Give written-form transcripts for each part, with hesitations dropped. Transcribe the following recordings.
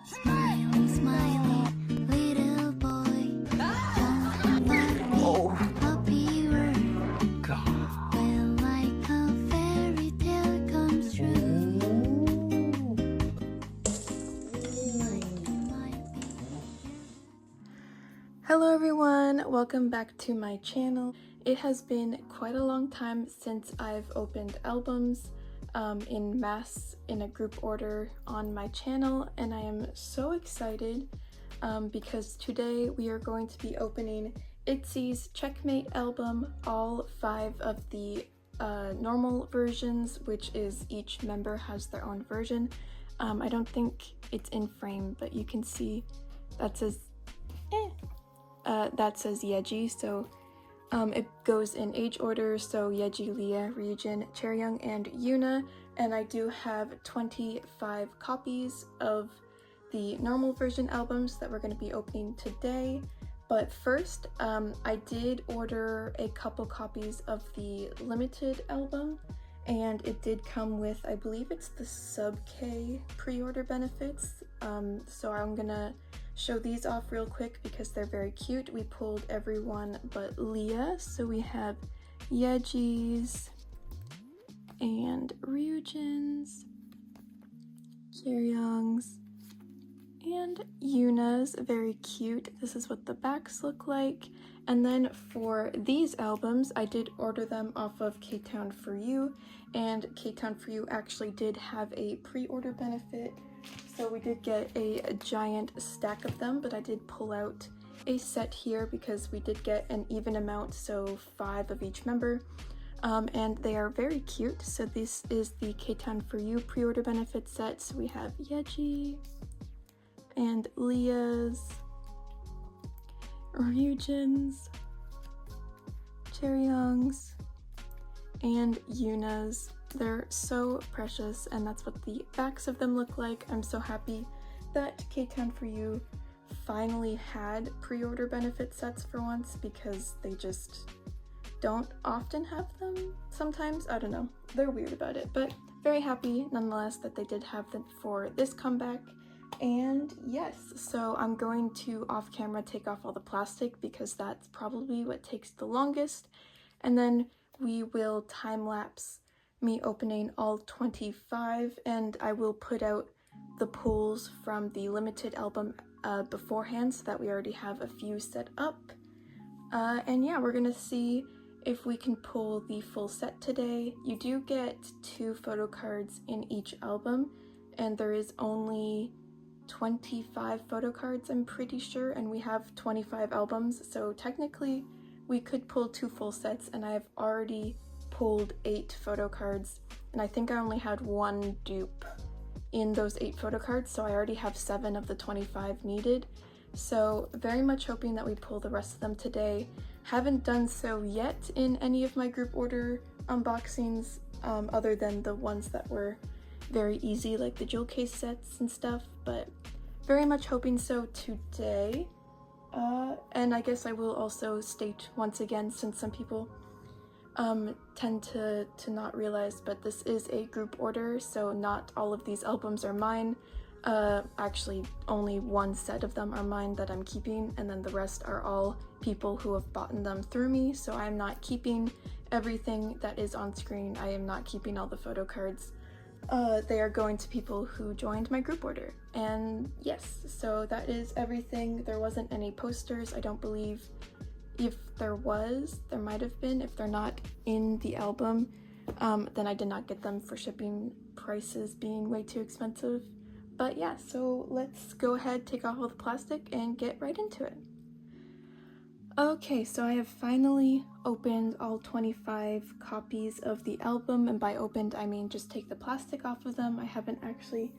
Smiley, smiley, little boy. Oh, Puppy word. God. When like a fairy tale comes true. Hello everyone, welcome back to my channel. It has been quite a long time since I've opened albums in mass in a group order on my channel, and I am so excited because today we are going to be opening Itzy's Checkmate album, all 5 of the normal versions, which is each member has their own version. I don't think it's in frame, but you can see that says Yeji, so it goes in age order, so Yeji, Leah, Ryujin, Chaeryeong, and Yuna, and I do have 25 copies of the normal version albums that we're going to be opening today. But first, I did order a couple copies of the limited album, and it did come with, I believe it's the sub-K pre-order benefits, so I'm gonna show these off real quick because they're very cute. We pulled everyone but Leah, so we have Yeji's and Ryujin's, Chaeryeong's, and Yuna's. Very cute. This is what the backs look like. And then for these albums, I did order them off of K-Town For You, and K-Town For You actually did have a pre-order benefit, so we did get a giant stack of them, but I did pull out a set here because we did get an even amount, so 5 of each member, and they are very cute. So this is the K-Town For You pre-order benefit set. So we have Yeji and Leah's, Ryujin's, Chaeryeong's, and Yuna's. They're so precious, and that's what the backs of them look like. I'm so happy that K-Town For You finally had pre-order benefit sets for once, because they just don't often have them sometimes. I don't know, they're weird about it, but very happy nonetheless that they did have them for this comeback. And yes, so I'm going to off camera take off all the plastic because that's probably what takes the longest, and then we will time lapse me opening all 25, and I will put out the pulls from the limited album beforehand so that we already have a few set up. And yeah, we're gonna see if we can pull the full set today. You do get 2 photo cards in each album, and there is only 25 photo cards, I'm pretty sure, and we have 25 albums, so technically we could pull 2 full sets, and I have already pulled 8 photo cards, and I think I only had 1 dupe in those 8 photo cards, so I already have 7 of the 25 needed. So very much hoping that we pull the rest of them today. Haven't done so yet in any of my group order unboxings, other than the ones that were very easy, like the jewel case sets and stuff, but very much hoping so today. And I guess I will also state once again, since some people tend to not realize, but this is a group order, so not all of these albums are mine. Actually, only 1 set of them are mine that I'm keeping, and then the rest are all people who have bought them through me, so I'm not keeping everything that is on screen. I am not keeping all the photo cards. They are going to people who joined my group order. And yes, so that is everything. There wasn't any posters, I don't believe. If there was, there might have been. If they're not in the album, then I did not get them for shipping prices being way too expensive. But yeah, so let's go ahead, take off all the plastic, and get right into it. Okay, so I have finally opened all 25 copies of the album, and by opened I mean just take the plastic off of them. I haven't actually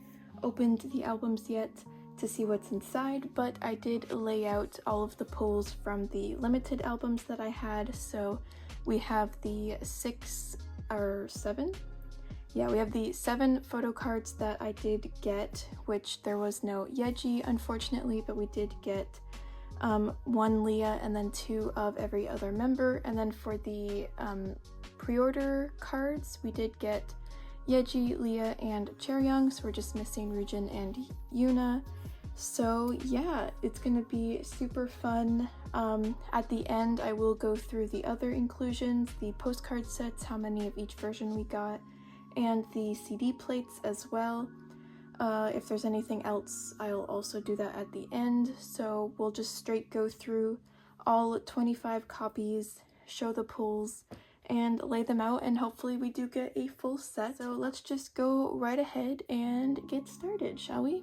opened the albums yet to see what's inside, but I did lay out all of the pulls from the limited albums that I had. So we have the 6 or 7? Yeah, we have the 7 photo cards that I did get, which there was no Yeji unfortunately, but we did get 1 Leah and then 2 of every other member. And then for the pre-order cards, we did get Yeji, Leah, and Chaeryeong, so we're just missing Ryujin and Yuna. So yeah, it's gonna be super fun. At the end, I will go through the other inclusions, the postcard sets, how many of each version we got, and the CD plates as well. If there's anything else, I'll also do that at the end. So we'll just straight go through all 25 copies, show the pulls, and lay them out, and hopefully we do get a full set. So let's just go right ahead and get started, shall we?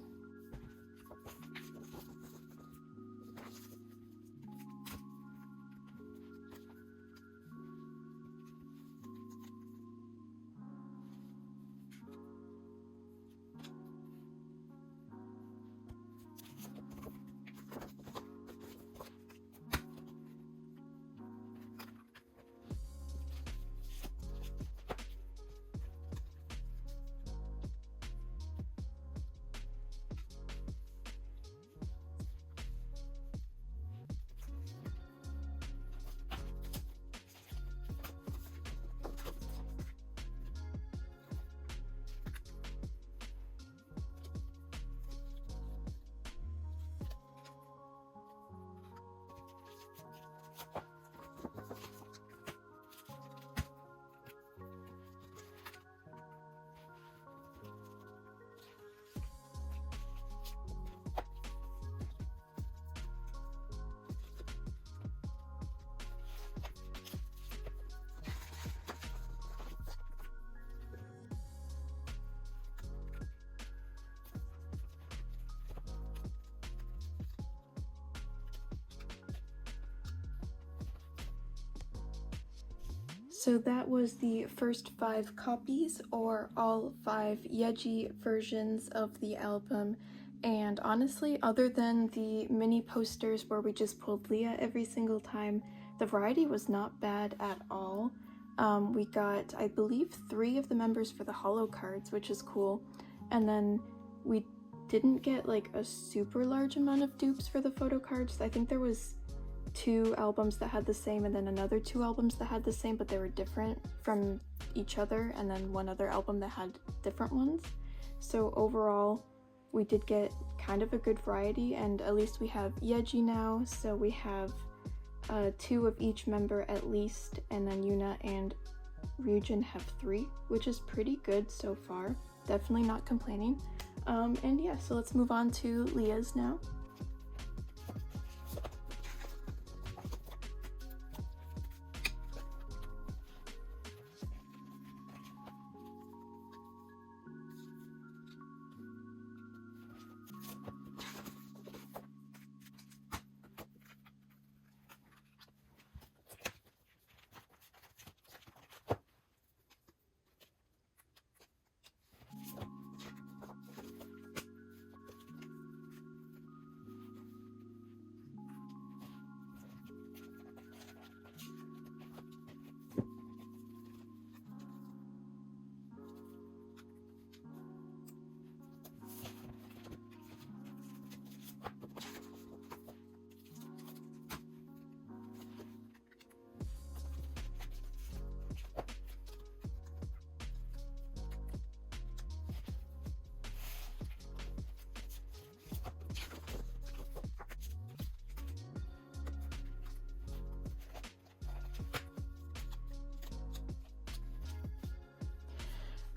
So that was the first 5 copies, or all 5 Yeji versions of the album, and honestly, other than the mini posters where we just pulled Leah every single time, the variety was not bad at all. We got, I believe, 3 of the members for the holo cards, which is cool, and then we didn't get like a super large amount of dupes for the photo cards. I think there was 2 albums that had the same, and then another 2 albums that had the same, but they were different from each other, and then one other album that had different ones. So overall, we did get kind of a good variety, and at least we have Yeji now, so we have 2 of each member at least, and then Yuna and Ryujin have 3, which is pretty good so far. Definitely not complaining. And yeah, so let's move on to Leah's now.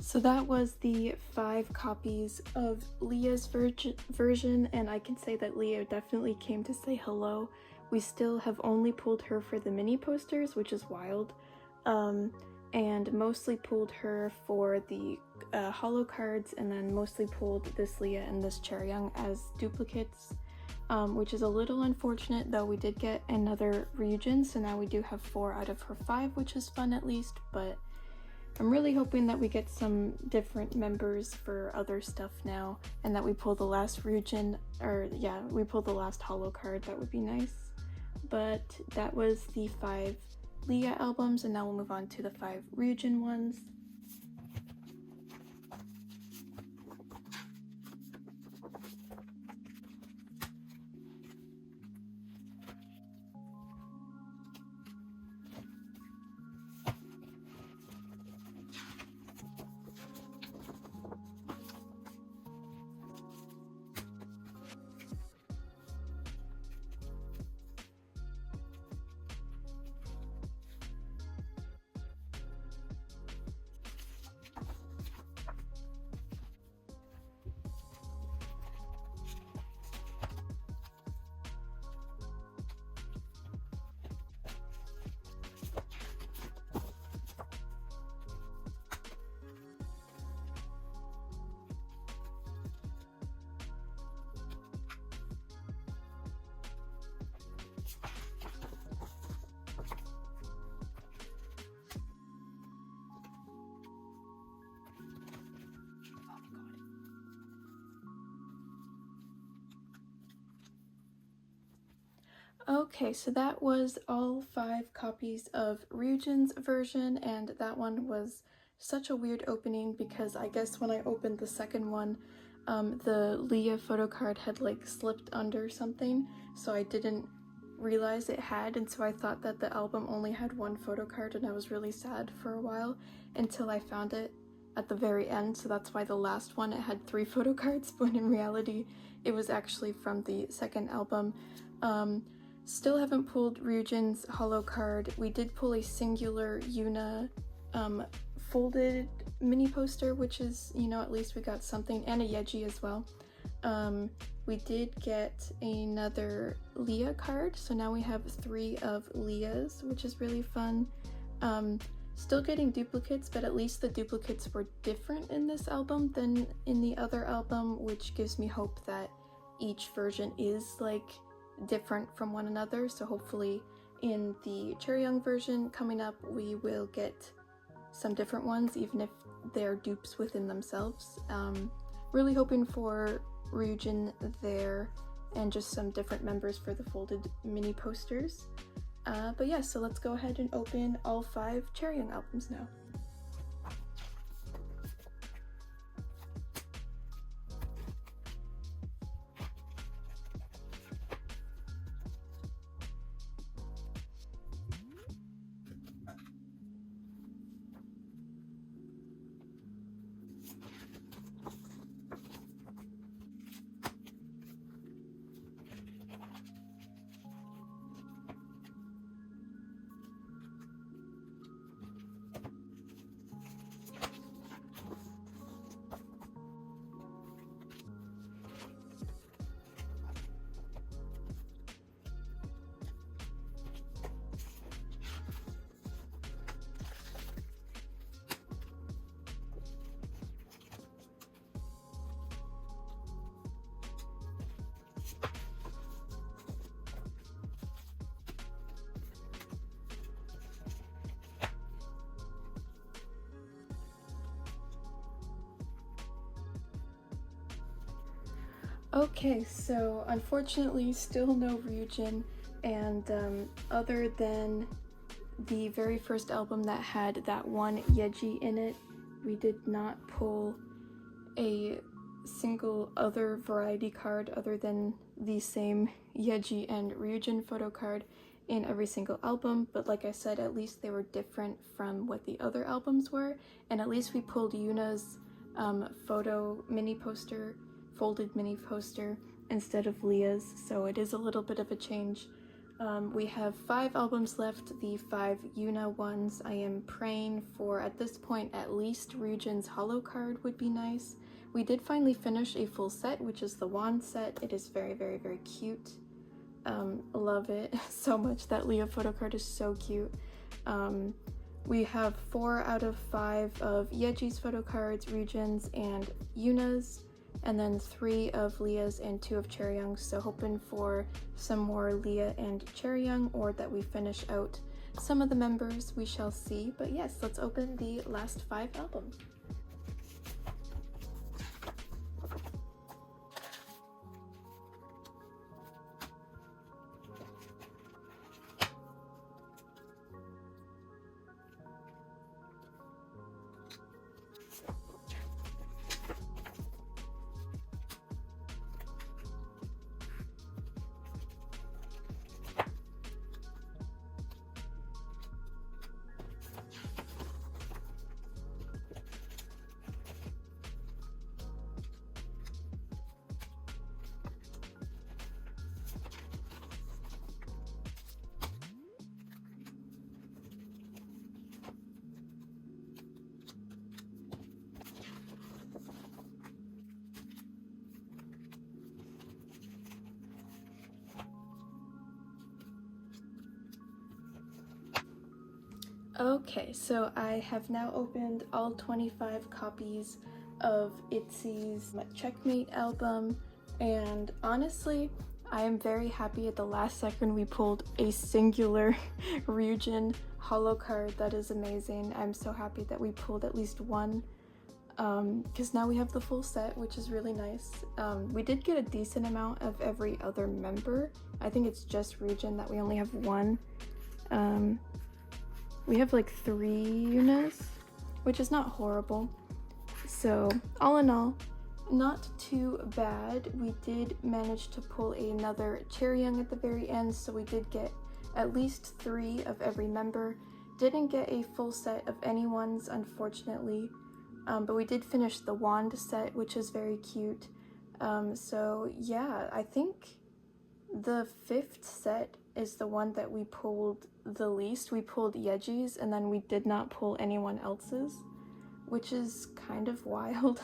So that was the 5 copies of Leah's version, and I can say that Leah definitely came to say hello. We still have only pulled her for the mini posters, which is wild, and mostly pulled her for the holo cards, and then mostly pulled this Leah and this Chaeryeong as duplicates, which is a little unfortunate, though we did get another Ryujin, so now we do have 4 out of her 5, which is fun at least, but I'm really hoping that we get some different members for other stuff now, and that we pull the last Ryujin, or yeah, we pull the last holo card. That would be nice. But that was the 5 Leah albums, and now we'll move on to the 5 Ryujin ones. Okay, so that was all 5 copies of Ryujin's version, and that one was such a weird opening because I guess when I opened the second one, the Leah photo card had like slipped under something, so I didn't realize it had, and so I thought that the album only had 1 photo card, and I was really sad for a while until I found it at the very end. So that's why the last one it had 3 photo cards, but in reality it was actually from the second album. Still haven't pulled Ryujin's holo card. We did pull a singular Yuna folded mini poster, which is, you know, at least we got something, and a Yeji as well. We did get another Leah card, so now we have 3 of Leah's, which is really fun. Still getting duplicates, but at least the duplicates were different in this album than in the other album, which gives me hope that each version is like different from one another. So hopefully in the Chaeryeong version coming up we will get some different ones, even if they're dupes within themselves. Really hoping for Ryujin there, and just some different members for the folded mini posters. But yeah, so let's go ahead and open all 5 Chaeryeong albums now. Okay, so unfortunately still no Ryujin, and other than the very first album that had that one Yeji in it, we did not pull a single other variety card other than the same Yeji and Ryujin photo card in every single album. But like I said, at least they were different from what the other albums were, and at least we pulled Yuna's photo mini poster, folded mini poster, instead of Leah's, so it is a little bit of a change. We have 5 albums left, the 5 Yuna ones. I am praying for, at this point, at least Ryujin's holo card would be nice. We did finally finish a full set, which is the wand set. It is very, very, very cute. Love it so much. That Leah photo card is so cute. We have 4 out of 5 of Yeji's photo cards, Ryujin's, and Yuna's, and then 3 of Leah's and 2 of Chaeryeong's, so hoping for some more Leah and Chaeryeong, or that we finish out some of the members. We shall see. But yes, let's open the last 5 albums. Okay, so I have now opened all 25 copies of Itzy's Checkmate album, and honestly, I am very happy at the last second we pulled a singular Ryujin holo card. That is amazing. I'm so happy that we pulled at least one because now we have the full set, which is really nice. We did get a decent amount of every other member. I think it's just Ryujin that we only have one. We have like 3 Yunas, which is not horrible. So all in all, not too bad. We did manage to pull another Chaeryeong at the very end, so we did get at least 3 of every member. Didn't get a full set of anyone's, unfortunately, but we did finish the wand set, which is very cute. So yeah, I think the 5th set is the one that we pulled the least. We pulled Yeji's, and then we did not pull anyone else's, which is kind of wild.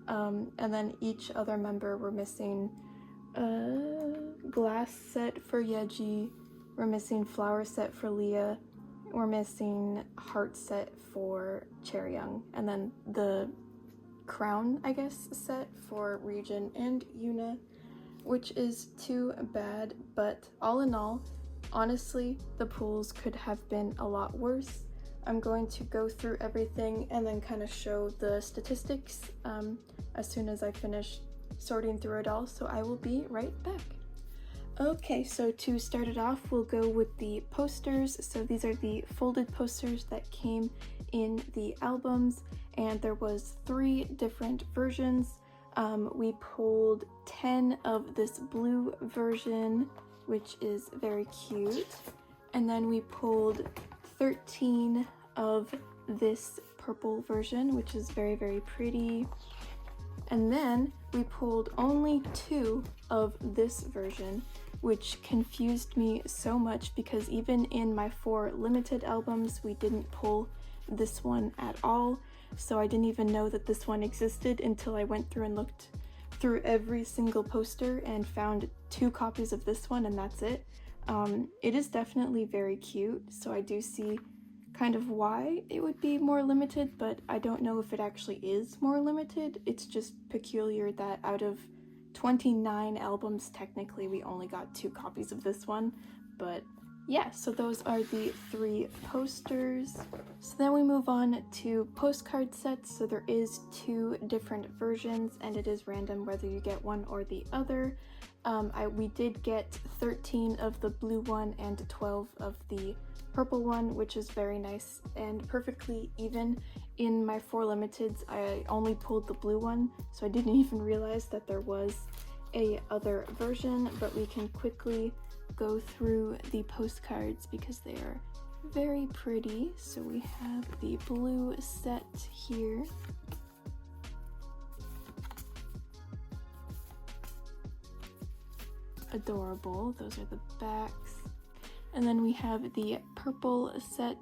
And then each other member, we're missing glass set for Yeji, we're missing flower set for Leah, we're missing heart set for Chaeryeong, and then the crown, I guess, set for Ryujin and Yuna, which is too bad. But all in all, honestly, the pulls could have been a lot worse. I'm going to go through everything and then kind of show the statistics as soon as I finish sorting through it all, so I will be right back. Okay, so to start it off, we'll go with the posters. So these are the folded posters that came in the albums, and there was 3 different versions. We pulled 10 of this blue version, which is very cute, and then we pulled 13 of this purple version, which is very, very pretty. And then we pulled only 2 of this version, which confused me so much because even in my 4 limited albums, we didn't pull this one at all. So I didn't even know that this one existed until I went through and looked through every single poster and found 2 copies of this one, and that's it. It is definitely very cute, so I do see kind of why it would be more limited, but I don't know if it actually is more limited. It's just peculiar that out of 29 albums, technically we only got 2 copies of this one. But yeah, so those are the 3 posters. So then we move on to postcard sets. So there is 2 different versions, and it is random whether you get one or the other. We did get 13 of the blue one and 12 of the purple one, which is very nice and perfectly even. In my 4 limiteds, I only pulled the blue one, so I didn't even realize that there was a other version, but we can quickly go through the postcards because they are very pretty. So we have the blue set here. Adorable. Those are the backs. And then we have the purple set.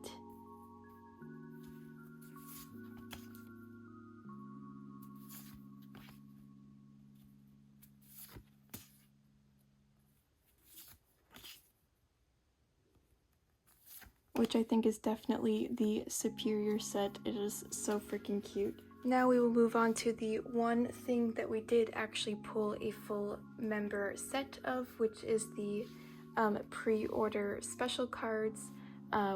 Which I think is definitely the superior set. It is so freaking cute. Now we will move on to the one thing that we did actually pull a full member set of, which is the pre-order special cards.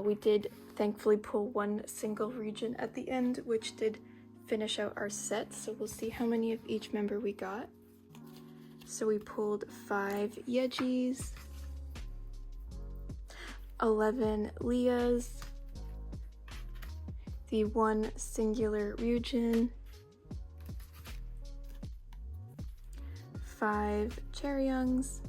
We did thankfully pull one single region at the end, which did finish out our set, so we'll see how many of each member we got. So we pulled 5 Yejis, 11 Leahs, the 1 singular Ryujin, 5 Chaeryeongs,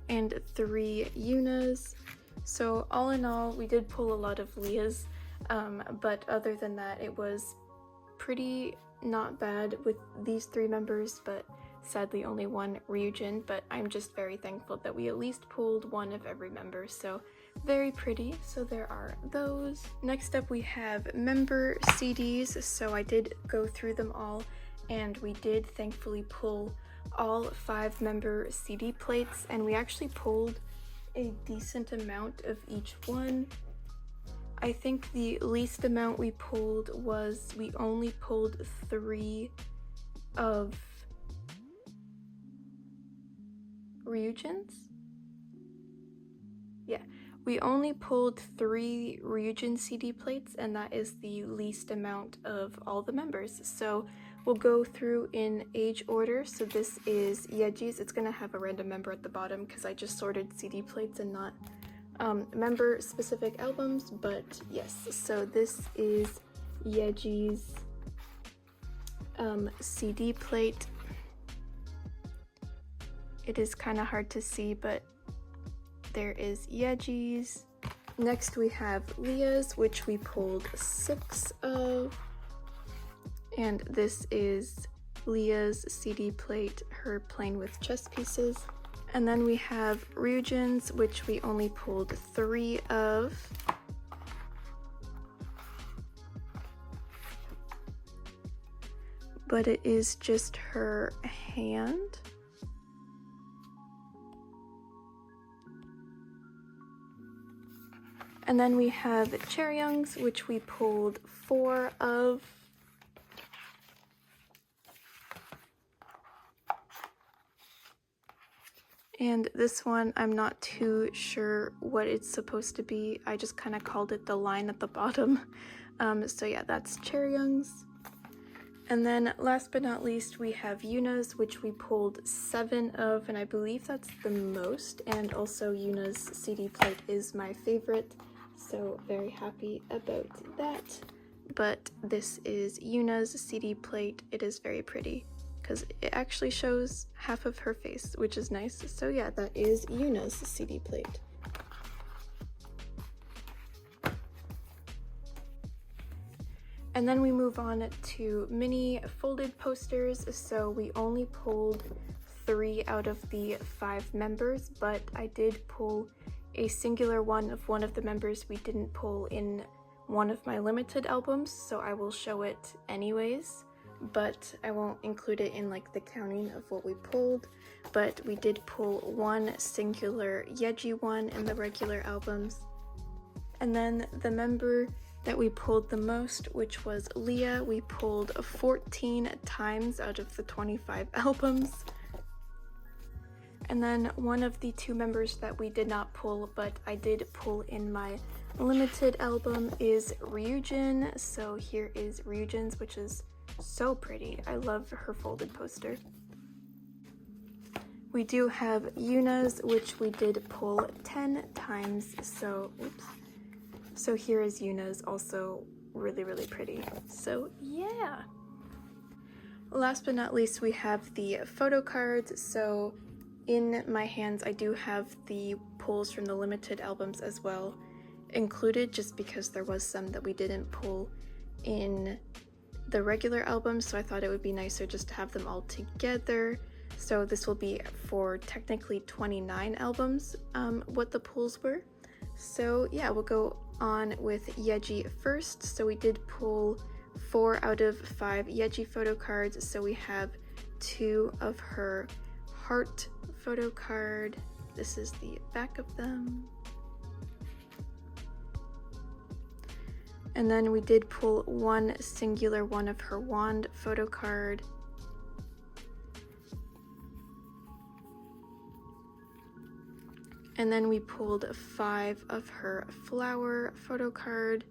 and 3 Yunas. So all in all, we did pull a lot of Leahs, but other than that, it was pretty not bad with these 3 members, but sadly only 1 Ryujin. But I'm just very thankful that we at least pulled 1 of every member, so very pretty. So there are those. Next up we have member CDs. So I did go through them all, and we did thankfully pull all 5 member CD plates, and we actually pulled a decent amount of each one. I think the least amount we pulled was we only pulled 3 of Ryujin's. Yeah, We only pulled 3 Ryujin CD plates, and that is the least amount of all the members. So we'll go through in age order. So this is Yeji's. It's gonna have a random member at the bottom because I just sorted CD plates and not member specific albums, but yes. So this is Yeji's CD plate. It is kind of hard to see, but there is Yeji's. Next we have Leah's, which we pulled 6 of. And this is Leah's CD plate, her playing with chess pieces. And then we have Ryujin's, which we only pulled 3 of. But it is just her hand. And then we have Chaeryeong's, which we pulled 4 of. And this one, I'm not too sure what it's supposed to be. I just kind of called it the line at the bottom. So yeah, that's Chaeryeong's. And then last but not least, we have Yuna's, which we pulled 7 of, and I believe that's the most. And also Yuna's CD plate is my favorite, so very happy about that. But this is Yuna's CD plate. It is very pretty because it actually shows half of her face, which is nice. So yeah, that is Yuna's CD plate. And then we move on to mini folded posters. So we only pulled 3 out of the 5 members, but I did pull a singular one of the members we didn't pull in one of my limited albums, so I will show it anyways, but I won't include it in like the counting of what we pulled. But we did pull 1 singular Yeji one in the regular albums. And then the member that we pulled the most, which was Leah, we pulled 14 times out of the 25 albums. And then one of the 2 members that we did not pull, but I did pull in my limited album, is Ryujin. So here is Ryujin's, which is so pretty. I love her folded poster. We do have Yuna's, which we did pull 10 times. So, oops. So here is Yuna's, also really, really pretty. So yeah. Last but not least, we have the photo cards. So in my hands, I do have the pulls from the limited albums as well included, just because there was some that we didn't pull in the regular albums, so I thought it would be nicer just to have them all together. So this will be for technically 29 albums, what the pulls were. So yeah, we'll go on with Yeji first. So we did pull 4 out of 5 Yeji photo cards. So we have 2 of her heart photo card. This is the back of them. And then we did pull 1 singular one of her wand photo card. And then we pulled 5 of her flower photo card.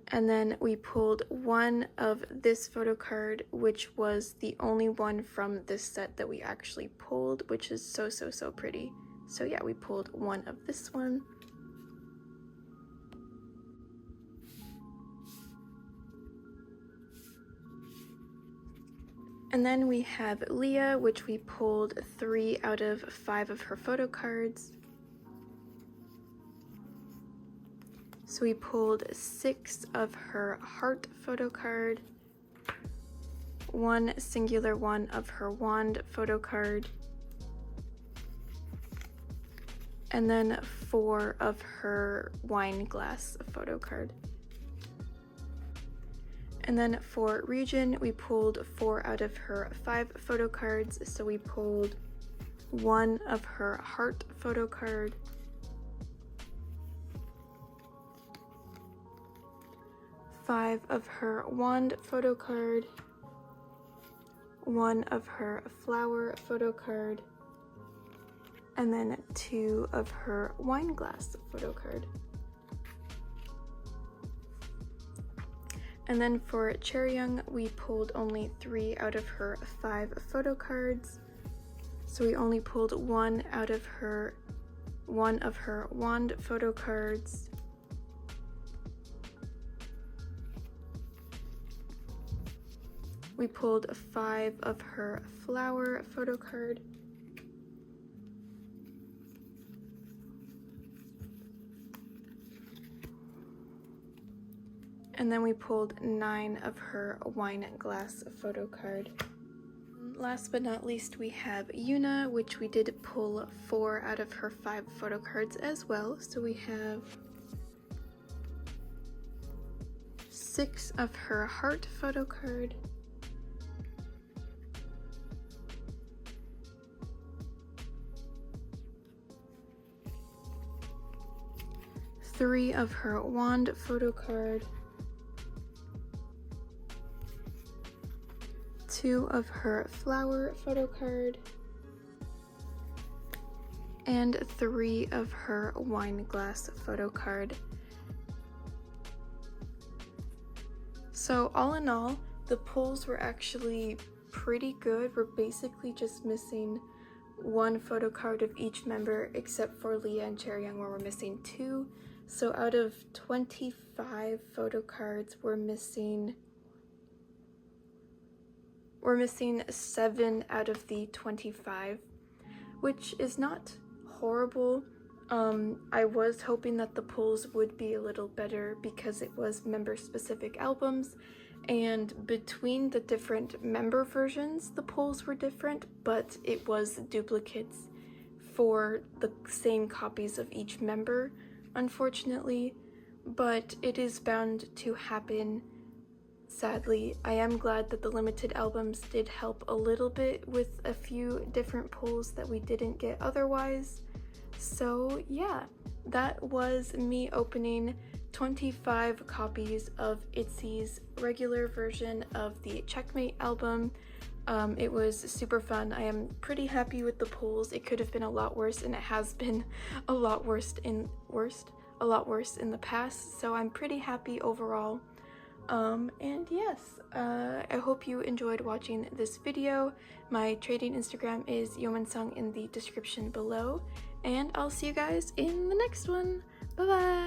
And then we pulled 1 of this photo card, which was the only one from this set that we actually pulled, which is so, so, so pretty. So yeah, we pulled 1 of this one. And then we have Leah, which we pulled 3 out of 5 of her photo cards. So we pulled 6 of her heart photo card, 1 singular one of her wand photo card, and then 4 of her wine glass photo card. And then for Ryujin, we pulled 4 out of her 5 photo cards. So we pulled 1 of her heart photo card, 5 of her wand photo card, 1 of her flower photo card, and then 2 of her wine glass photo card. And then for Chaeryeong, we pulled only 3 out of her 5 photo cards. So we only pulled 1 out of her wand photo cards. We pulled 5 of her flower photo card. And then we pulled 9 of her wine glass photo card. Last but not least, we have Yuna, which we did pull 4 out of her 5 photo cards as well. So we have 6 of her heart photo card, 3 of her wand photo card, 2 of her flower photo card, and 3 of her wine glass photo card. So all in all, the pulls were actually pretty good. We're basically just missing 1 photo card of each member except for Leah and Chaeryeong, where we're missing 2. So out of 25 photo cards, we're missing 7 out of the 25, which is not horrible. I was hoping that the pulls would be a little better because it was member-specific albums, and between the different member versions, the pulls were different, but it was duplicates for the same copies of each member, unfortunately, but it is bound to happen. Sadly, I am glad that the limited albums did help a little bit with a few different pulls that we didn't get otherwise. So yeah, that was me opening 25 copies of Itzy's regular version of the Checkmate album. It was super fun. I am pretty happy with the pulls. It could have been a lot worse, and it has been a lot worse in the past, so I'm pretty happy overall. And yes, I hope you enjoyed watching this video. My trading Instagram is yohminsung in the description below, and I'll see you guys in the next one. Bye bye!